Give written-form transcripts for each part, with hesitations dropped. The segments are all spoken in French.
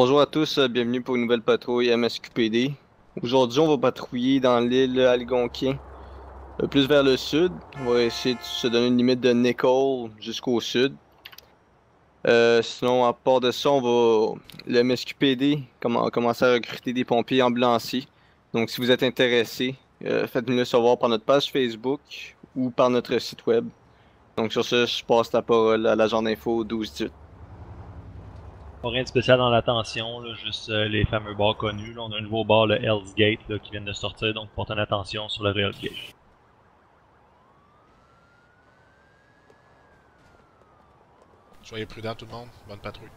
Bonjour à tous, bienvenue pour une nouvelle patrouille MSQPD. Aujourd'hui, on va patrouiller dans l'île Algonquin, plus vers le sud. On va essayer de se donner une limite de Nicole jusqu'au sud. Sinon, à part de ça, le MSQPD commencer à recruter des pompiers ambulanciers. Donc, si vous êtes intéressé, faites-nous le savoir par notre page Facebook ou par notre site web. Donc, sur ce, je passe la parole à l'agent d'info 1218. Pas rien de spécial dans l'attention, juste les fameux bars connus. Là, on a un nouveau bar, le Hell's Gate, là, qui vient de sortir, donc portez attention sur le Real Gate. Soyez prudents tout le monde, bonne patrouille.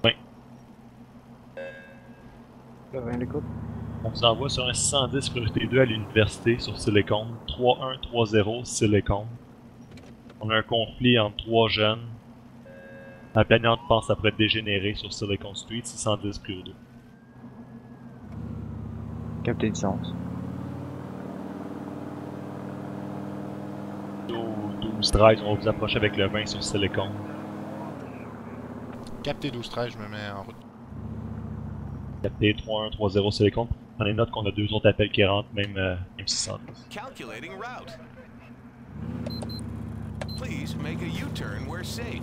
Oui. L'écoute. On vous envoie sur un 610 priorité 2 à l'université sur Silicon, 3130 Silicon. On a un conflit entre trois jeunes. La plaignante pense après dégénérer sur Silicon Street, 610 priorité 2. Capté du sens. 12-13, on va vous approcher avec le 20 sur Silicon. Capté 12-13, je me mets en route. Capté 3130 Silicon. Prenez note qu'on a deux autres appels qui rentrent, même 610. Calculating route. Please make a U-turn where safe.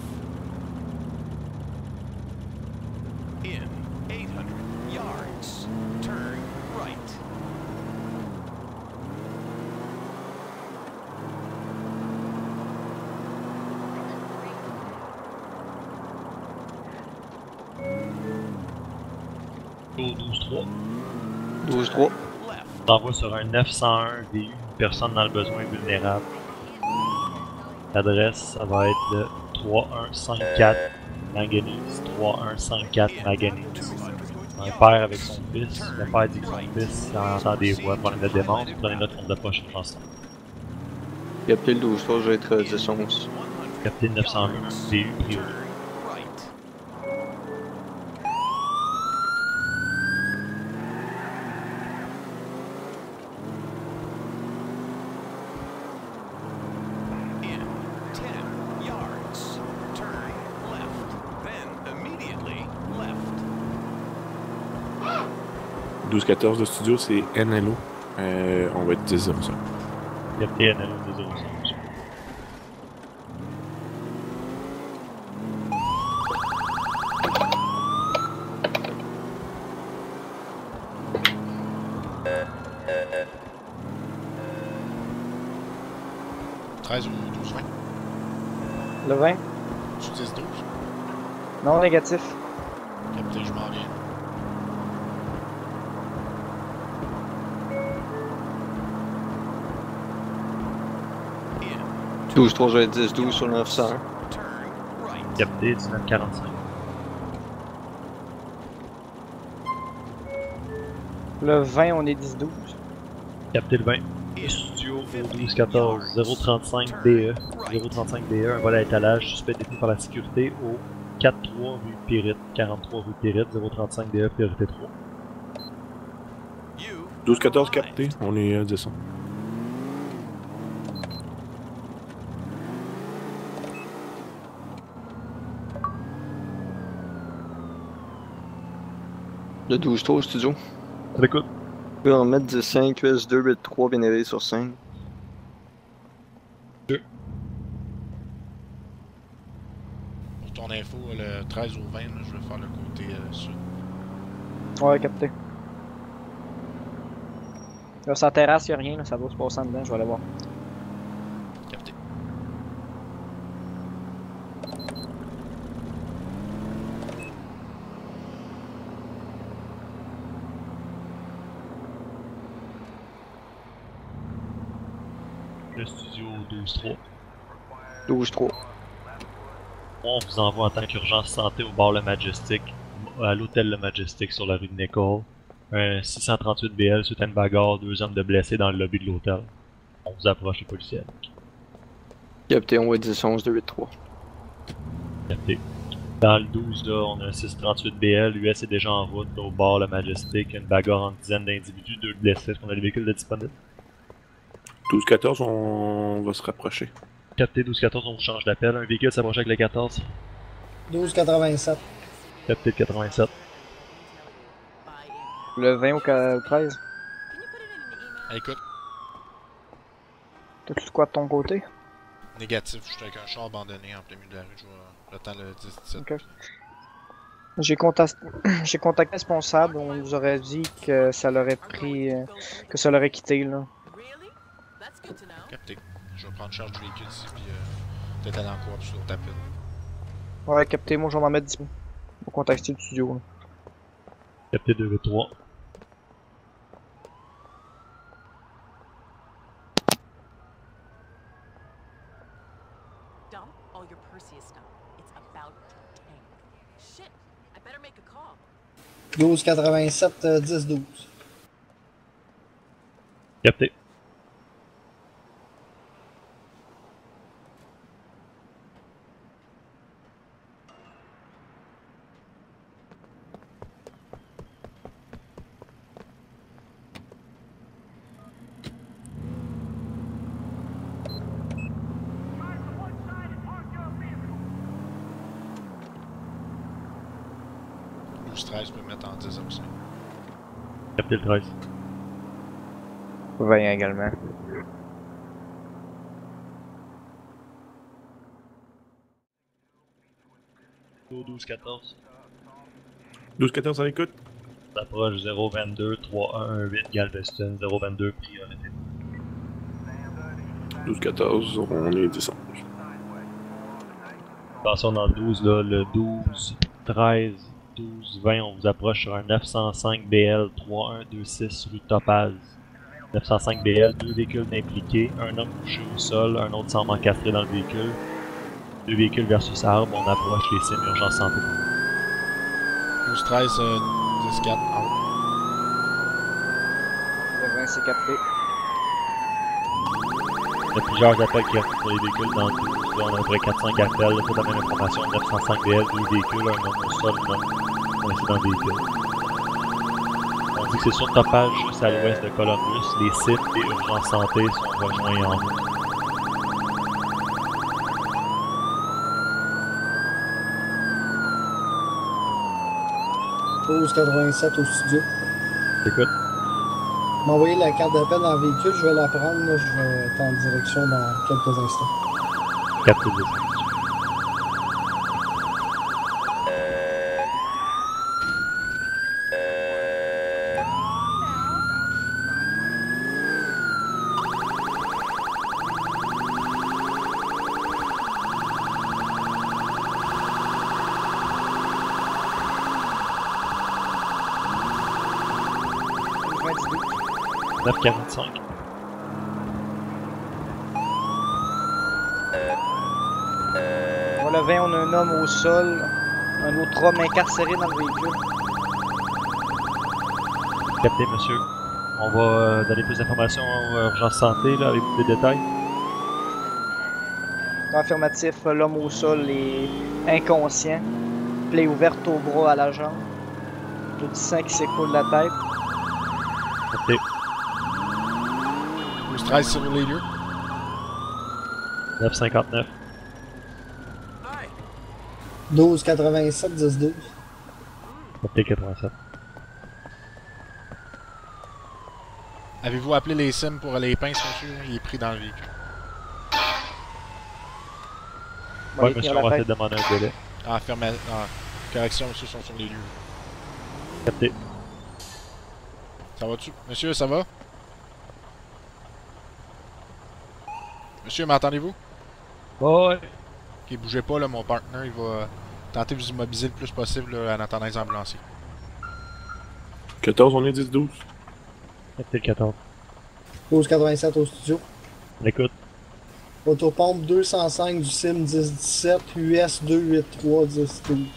In 800 yards, turn right. Au 12-3. 12-3. Left. T'envoies sur un 901 VU, une personne dans le besoin vulnérable. L'adresse, ça va être le 3154 Manganese. 3154 Manganese. Un père avec son fils. Le père dit que son fils entend des voix, problème de démence. Prenez note qu'on approche une chanson. Capté le 12-3, je vais être 10-11. Capitaine 901 VU, prio. Right. In 10 yards, turn left. Then immediately left. 12-14 de studio, c'est NLO. On va être 10 ça. Capitaine 205. « 13 ou 12-20. Le 20? Tu 10-12. Non négatif. Capté, je m'en viens. In 12-3, je vais être 10-12 sur le 901. turn right. Capitaine 1945. Le 20, on est 10-12. Capitaine 20. Studio au 1214 035 DE. 035 DE, un vol à étalage suspect détenu par la sécurité au 43 rue Périte. 43 rue Périte, 035 DE, priorité 3. You 12-14 capté, on est 10 Le 12-3 au studio. Ça l'écoute. On peut en mettre 10-5, US2, bit 3, bien élevé sur 5. Pour ton info, le 13 au 20, là, je vais faire le côté sud. Ouais, capté. Là, sans terrasse, y'a rien, là, ça va se passer en dedans, je vais aller voir. Capté. Le studio 12-3. 12-3. On vous envoie en tant qu'urgence santé au bar Le Majestic, à l'hôtel Le Majestic sur la rue de Nicole. Un 638 BL suite à une bagarre, 2 hommes de blessés dans le lobby de l'hôtel. On vous approche les policiers. Capté, on va être 10-11, 2-8-3. Capté. Dans le 12, là, on a un 638 BL, US est déjà en route, là, au bord, le Majestic, une bagarre en dizaines d'individus, 2 blessés, est-ce qu'on a des véhicules de disponibles? 12-14, on va se rapprocher. Capté 12-14, on vous change d'appel, un véhicule s'approche avec le 14. 12,87. Capté 87. Le 20 au 13. Écoute, T'as-tu de quoi de ton côté? négatif, je suis avec un char abandonné en plein milieu de la rue, je vais l'attendre le 10-17. Ok. J'ai contacté le responsable, on nous aurait dit que ça l'aurait pris, que ça l'aurait quitté là. Capté. Je vais prendre charge du véhicule ici, puis peut-être aller en coop sur ta pile. Ouais, capté, moi je vais m'en mettre 10 minutes. Pour contacter le studio là. Capté 2v3. Dump all your Perseus stuff. It's about to tank. Shit, I better make a call. 12,87, 10-12. Capté. Le 13 peut mettre en 10 aussi. Capté le 13. 20 également. Au 12-14. 12-14 à l'écoute. S'approche 022 3118 Galveston 022 priorité. 12-14, on est 10 Attention dans le 12 là, le 12, 13, 12, 20, on vous approche sur un 905 BL 3126 rue Topaz. 905 BL, 2 véhicules impliqués, un homme couché au sol, un autre semble encastré dans le véhicule. 2 véhicules versus arbre, on approche les cimes urgence santé. 12-13, 10-4, en haut. Le 20 c'est capté. Il y a plusieurs appels qui arrivent pour les véhicules dans le 12. Là, on a à peu près 4-5 appels. Là, toute la même information. 905 BL, 2 véhicules, un homme au sol, un homme coincé dans le véhicule. On dit que c'est sur Topaz, juste à l'ouest de Columbus. Les sites et urgences santé sont rejoints en route. Pause 87 au studio. Écoute, M'envoyer la carte d'appel dans le véhicule, je vais la prendre, là, je vais être en direction dans quelques instants. capté 10. Le 20 12. 945. Bon, le 20 on a un homme au sol, un autre homme incarcéré dans le véhicule. Capté, monsieur. On va donner plus d'informations aux urgences santé, là, avec des détails. Affirmatif, l'homme au sol est inconscient. Plaie ouverte au bras à la jambe. Du sang qui s'écoule de la tête. Capté. 12-13 sur les lieux. 959. 12,87, 10-12. Capté 87. Avez-vous appelé les sims pour les pinces, monsieur? Il est pris dans le véhicule. On va Ouais, lui monsieur, tenir on va la essayer tête. de demander un délai. Correction, monsieur, sont sur les lieux. Capté. Ça va-tu? Monsieur, ça va? Monsieur, m'entendez-vous? Ouais. Ok, bougez pas, là, mon partner, il va tenter de vous immobiliser le plus possible là, en attendant les ambulanciers. 14, on est 10-12. Capté le 14. 12,87 au studio. On écoute. Autopompe 205 du SIM 1017, US 283 1012.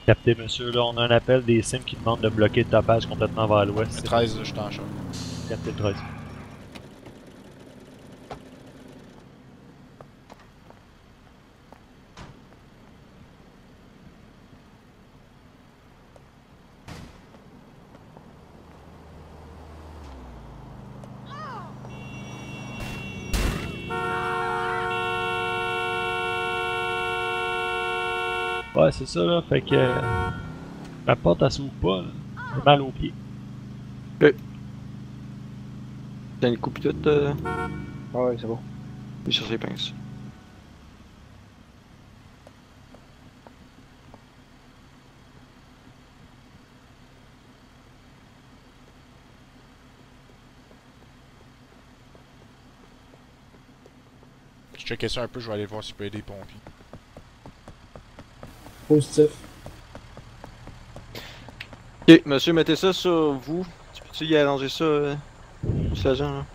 Capté, monsieur, là, on a un appel des sims qui demandent de bloquer le tapage complètement vers l'ouest. Le 13, là, je suis en charge. Capté le 13. Ouais, c'est ça, là. Fait que. La porte, elle s'ouvre pas, là. J'ai mal aux pieds. T'as une coupe toute. Ouais, c'est bon. Je vais chercher les pinces. Je checkais ça un peu, je vais aller voir si je peux aider les pompiers. Positif. Ok, monsieur, mettez ça sur vous. Tu peux-tu y arranger ça, monsieur l'agent, là?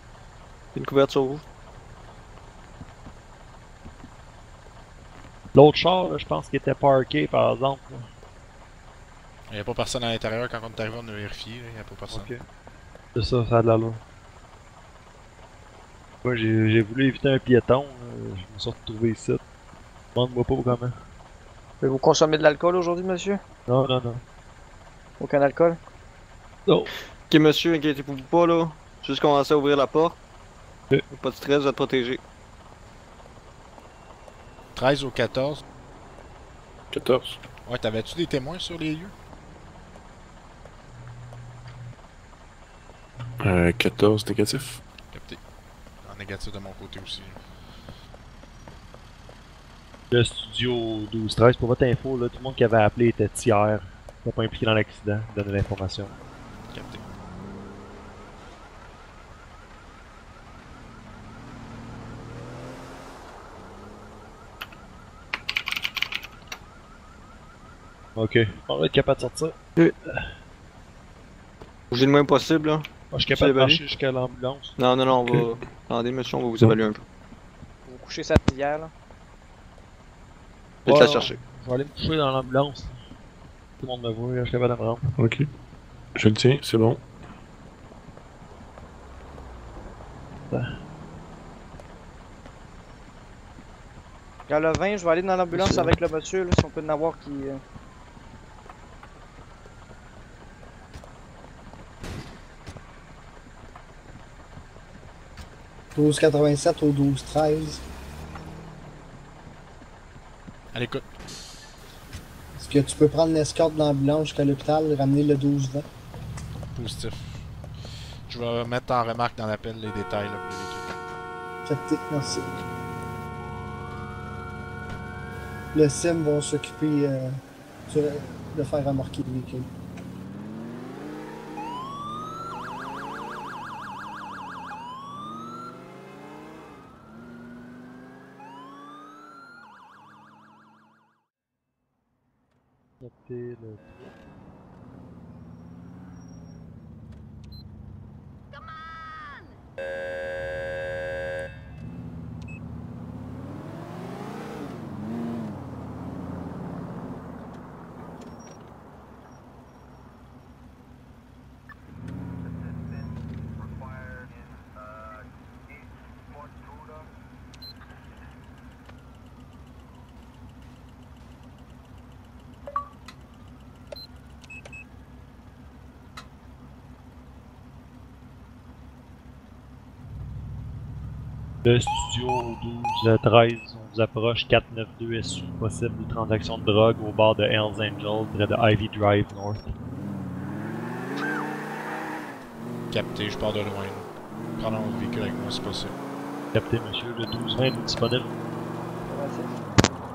Une couverture sur vous. L'autre char, là, je pense qu'il était parké, par exemple. Là. Il n'y a pas personne à l'intérieur quand on est arrivé, on a vérifié, il n'y a pas personne. Ok. C'est ça, ça a de l'allure. Moi, j'ai voulu éviter un piéton, je me suis retrouvé ici. Demande-moi pas comment. Vous consommez de l'alcool aujourd'hui, monsieur? Non, non, non. Aucun alcool? Non. Ok, monsieur, inquiétez-vous pas, là. Juste commencer à ouvrir la porte. Ok. Pas de stress, vous êtes protégé. 13 au 14. 14. Ouais, t'avais-tu des témoins sur les lieux? 14 négatif. Capté. En négatif de mon côté aussi. Le studio 12-13, pour votre info, là, tout le monde qui avait appelé était tiers. Pas impliqué dans l'accident, donner l'information. Capté. Ok, on va être capable de sortir. Bougez le moins possible, là. Moi, je suis capable de évalué? marcher jusqu'à l'ambulance. Non, non, non, on va. Attendez, monsieur, on va vous évaluer un peu. Vous couchez sa hier, là? Faites Ouais, la chercher. Je vais aller me coucher dans l'ambulance. Tout le monde me voit, je suis capable de me rendre. Ok. Je le tiens, c'est bon. Regarde le 20, je vais aller dans l'ambulance avec le monsieur, là, si on peut en avoir qui... 12,87 au 12,13. À l'écoute. Est-ce que tu peux prendre l'escorte de l'ambulance jusqu'à l'hôpital et ramener le 12-20? Positif. Je vais mettre en remarque dans l'appel les détails là, pour les véhicules. Capté, merci. Le SIM vont s'occuper de faire remorquer le véhicule. C'était le 3. Le studio 12-13, on vous approche 492 SU, possible transaction de drogue au bord de Hells Angel, près de Ivy Drive North. Capté, je pars de loin. Prends mon véhicule avec moi si possible. Capté, monsieur, le 12-20 est disponible. Merci.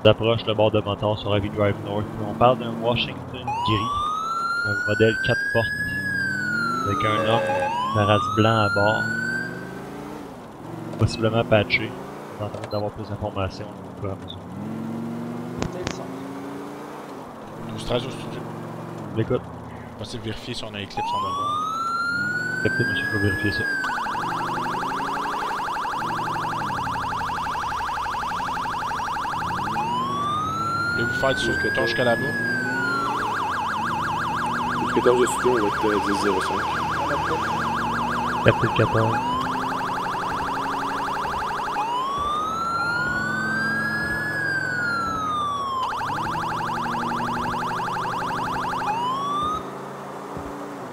On approche le bord de moteur sur Ivy Drive North. On parle d'un Washington gris, un modèle 4 portes, avec un homme de race blanc à bord. Possiblement patché. On est en train d'avoir plus d'informations au fur et à mesure. Tenez le son. 12-13 au studio. L'écoute. Possible vérifier si on a Eclipse en devoir. Capté, monsieur, je vais vérifier ça. Voulez-vous faire du saut que ton jusqu'à là-bas? 14 de studio, on va être 10-05. Capté le 14.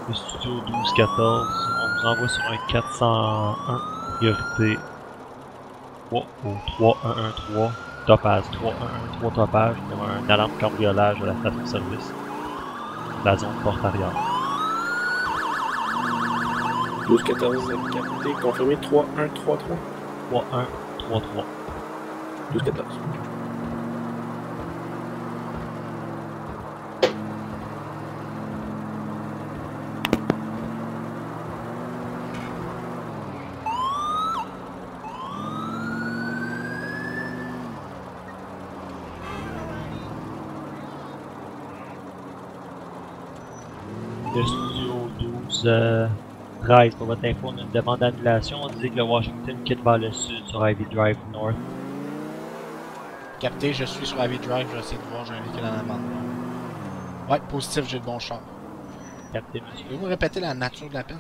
Le studio 12-14, on vous envoie sur un 401, priorité 3 au 3113. Topaz 3 topages pour un alarme cambriolage à la station-service. La zone porte arrière. 12-14 capté, confirmé 3-1-3-3. 3-1-3-3. 12-14. Le studio 12, 13 pour votre info, on a une demande d'annulation. On dit que le Washington quitte vers le sud sur Ivy Drive North. Capté, je suis sur Ivy Drive, je vais essayer de voir, j'ai un véhicule en amende. Ouais, positif, j'ai le bon char. Capté, monsieur. Pouvez-vous répéter la nature de l'appel?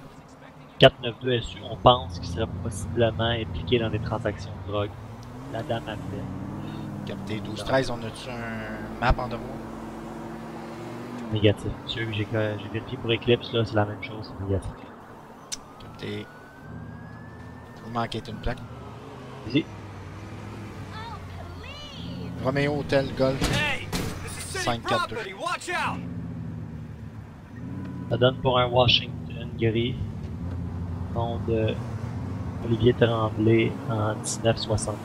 492 SU, on pense qu'il serait possiblement impliqué dans des transactions de drogue. La dame appelait. Capté 12-13, on a-tu un map en devoir? Négatif, monsieur, j'ai vérifié pour Eclipse, là, c'est la même chose, c'est négatif. Capté. Vous manquez une plaque. Vas-y. Romeo Hotel Golf 542. Ça donne pour un Washington gris. Nom de Olivier Tremblay en 1970.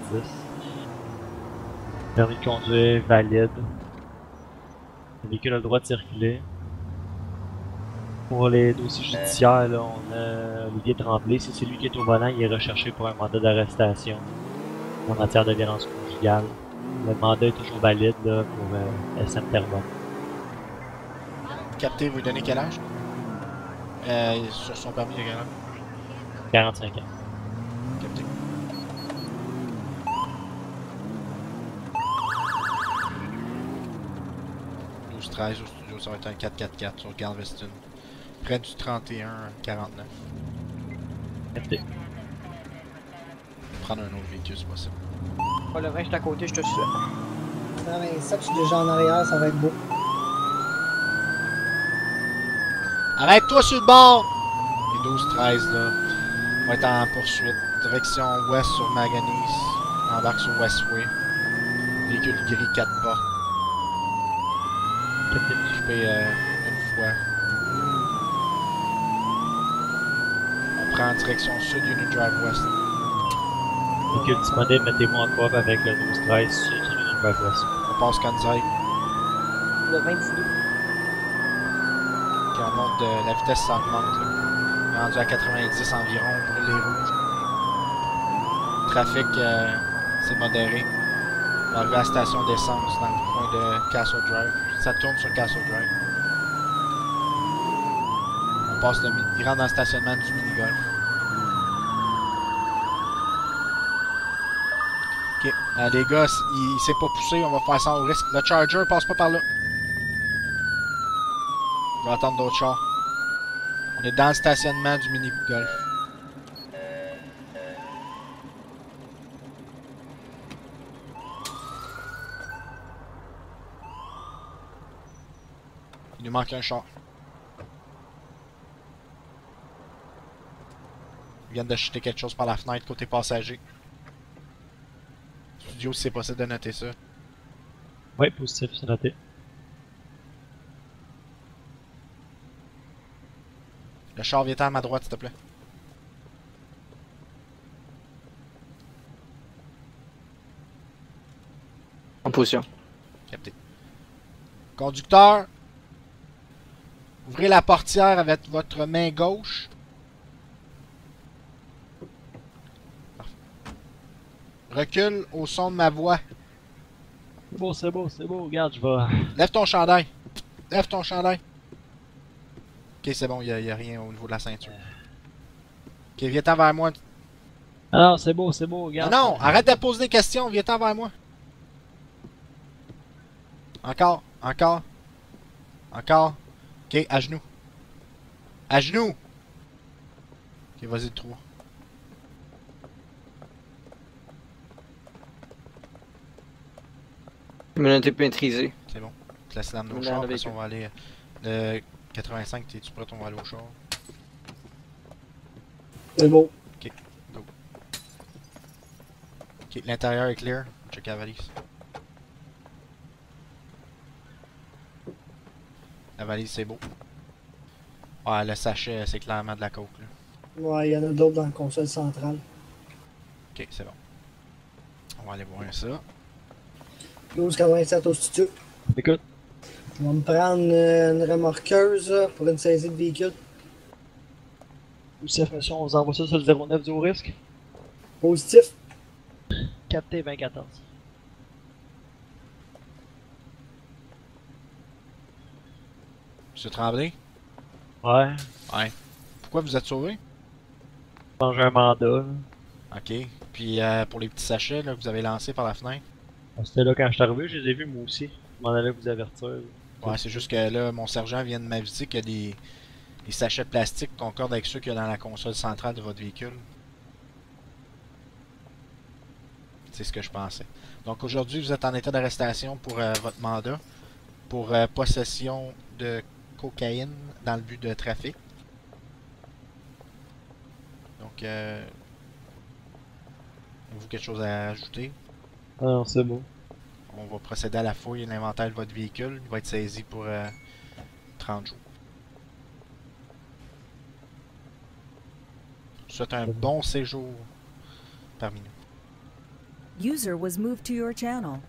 Permis de conduire valide. Le véhicule a le droit de circuler. Pour les dossiers judiciaires, là, on a Olivier Tremblay. Si c'est lui qui est au volant, il est recherché pour un mandat d'arrestation en matière de violence conjugale. Le mandat est toujours valide là, pour SM Terrebonne. Capté, vous lui donnez quel âge? Sur son permis, il y a quel âge? 45 ans. Capté. Au studio, ça va être un 4x4 sur Galveston. Près du 31-49. Capté. Prendre un autre véhicule, c'est possible. Pas le vin, je suis à côté, je te suis. Non, mais ça, je suis déjà en arrière, ça va être beau. Arrête-toi sur le bord! Les 12-13 là, va être en poursuite. Direction ouest sur Maganis. Embarque sur Westway. Véhicule gris 4 portes. Capté. Occupé une fois. On prend en direction sud Union Drive West. Véhicule disponible, mettez-vous en coop avec le 12-13 sur Union Drive West. On passe Kansai. Le 22. Puis on monte de la vitesse s'augmente. Rendu à 90 environ, brûlé rouge. Trafic, c'est modéré. On va arriver à la station d'essence dans le coin de Castle Drive. Ça tourne sur Castle Drive. On passe il rentre dans le stationnement du mini-golf. Ok, les gars, il s'est pas poussé, on va faire ça au risque. Le Charger passe pas par là. Je vais attendre d'autres chars. On est dans le stationnement du mini-golf. Il nous manque un char. Ils viennent de jeter quelque chose par la fenêtre côté passager. Studio, si c'est possible de noter ça. Oui, positif, c'est noté. Le char vient à ma droite, s'il te plaît. En position. Capté. Conducteur, ouvrez la portière avec votre main gauche. Parfait. Recule au son de ma voix. C'est beau, regarde, je vais... Lève ton chandail. Lève ton chandail. Ok, c'est bon, il y a rien au niveau de la ceinture. Ok, viens-t'en vers moi. Ah non, c'est beau, regarde. Non, non, arrête de poser des questions, viens-t'en vers moi. Encore, encore. Encore. Ok, à genoux. À genoux. Ok, vas-y, le trou. Communauté maîtrisée. C'est bon. Classe l'âme au On est char, dans le après ça, véhicule. on va aller... Le 85, t'es-tu prêt? On va aller au char. C'est beau. Ok, l'intérieur est clear. Checker la valise. La valise, c'est beau. Ouais, le sachet, c'est clairement de la coke, là. Ouais, il y en a d'autres dans le console central. Ok, c'est bon. On va aller voir ça. 12,87 au studio. Écoute, On va me prendre une remorqueuse là, pour une saisie de véhicule. Youssef, monsieur, on vous envoie ça sur le 09 du haut risque. Positif. 4T2014. Monsieur Tremblay? ouais, Ouais. Pourquoi vous êtes sauvé? j'ai un mandat. Là. Ok. Puis pour les petits sachets là, que vous avez lancés par la fenêtre? C'était là quand je suis arrivé, je les ai vus moi aussi. Je m'en allais vous avertir. Ouais, c'est juste que là, mon sergent vient de m'aviser qu'il y a des sachets de plastique concordent avec ceux qu'il y a dans la console centrale de votre véhicule. C'est ce que je pensais. Donc aujourd'hui, vous êtes en état d'arrestation pour votre mandat, pour possession de cocaïne dans le but de trafic. Donc, avez-vous quelque chose à ajouter? Ah non, c'est bon. On va procéder à la fouille et l'inventaire de votre véhicule. Il va être saisi pour 30 jours. Je vous souhaite un bon séjour parmi nous. User was moved to your channel.